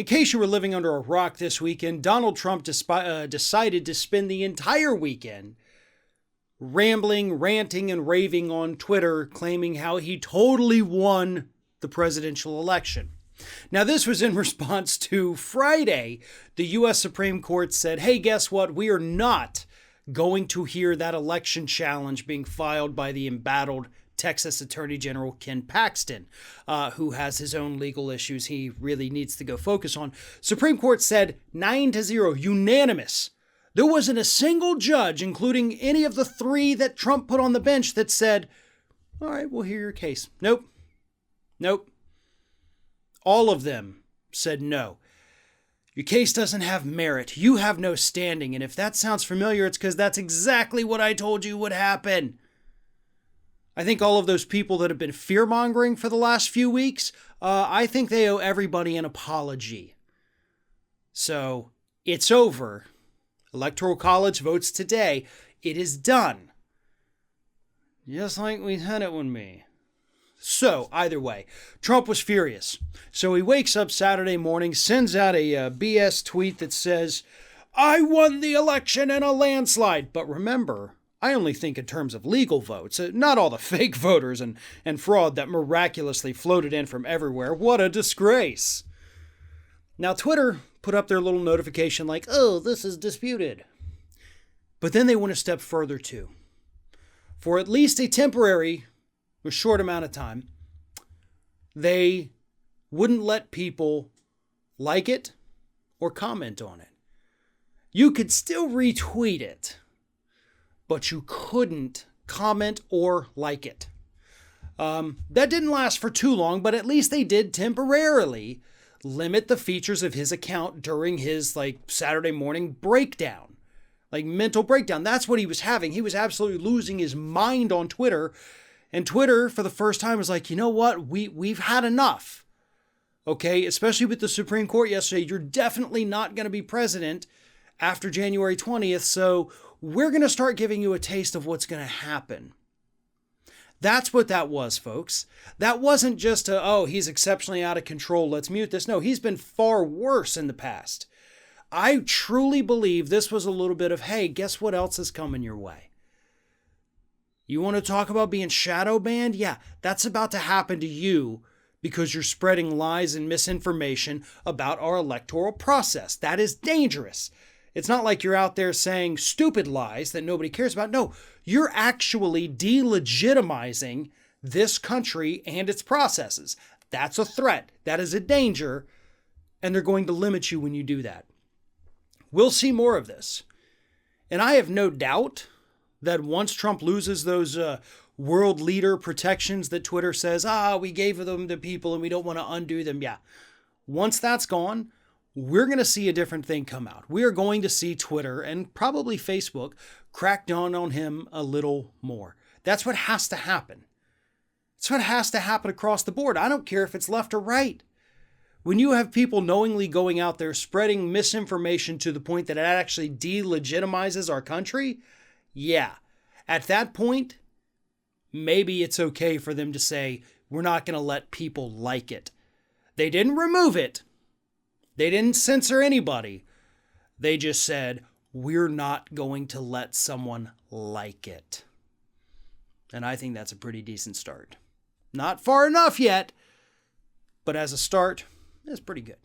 In case you were living under a rock this weekend, Donald Trump decided to spend the entire weekend rambling, ranting, and raving on Twitter, claiming how he totally won the presidential election. Now, this was in response to Friday. The U.S. Supreme Court said, hey, guess what? We are not going to hear that election challenge being filed by the embattled Texas Attorney General Ken Paxton, who has his own legal issues he really needs to go focus on. Supreme Court said 9-0, unanimous. There wasn't a single judge, including any of the three that Trump put on the bench, that said, all right, we'll hear your case. Nope. All of them said no. Your case doesn't have merit. You have no standing. And if that sounds familiar, it's because that's exactly what I told you would happen. I think all of those people that have been fear-mongering for the last few weeks, I think they owe everybody an apology. So, it's over. Electoral College votes today. It is done. Just like we had it with me. So, either way, Trump was furious. So he wakes up Saturday morning, sends out a BS tweet that says, I won the election in a landslide. But remember, I only think in terms of legal votes, not all the fake voters and fraud that miraculously floated in from everywhere. What a disgrace. Now, Twitter put up their little notification like, oh, this is disputed. But then they went a step further too. For at least a temporary, a short amount of time, they wouldn't let people like it or comment on it. You could still retweet it, but you couldn't comment or like it. That didn't last for too long, but at least they did temporarily limit the features of his account during his Saturday morning breakdown, mental breakdown. That's what he was having. He was absolutely losing his mind on Twitter. And Twitter, for the first time, was like, you know what? We've had enough. Okay, especially with the Supreme Court yesterday. You're definitely not going to be president after January 20th, so we're going to start giving you a taste of what's going to happen. That's what that was, folks. That wasn't just he's exceptionally out of control, let's mute this. No, he's been far worse in the past. I truly believe this was a little bit of, hey, guess what else is coming your way? You want to talk about being shadow banned? Yeah, that's about to happen to you because you're spreading lies and misinformation about our electoral process. That is dangerous. It's not like you're out there saying stupid lies that nobody cares about. No, you're actually delegitimizing this country and its processes. That's a threat. That is a danger. And they're going to limit you when you do that. We'll see more of this. And I have no doubt that once Trump loses those world leader protections that Twitter says, we gave them to people and we don't want to undo them. Yeah. Once that's gone, we're going to see a different thing come out. We are going to see Twitter and probably Facebook crack down on him a little more. That's what has to happen. It's what has to happen across the board. I don't care if it's left or right. When you have people knowingly going out there spreading misinformation to the point that it actually delegitimizes our country, yeah, at that point, maybe it's okay for them to say, we're not going to let people like it. They didn't remove it. They didn't censor anybody. They just said, we're not going to let someone like it. And I think that's a pretty decent start. Not far enough yet, but as a start, it's pretty good.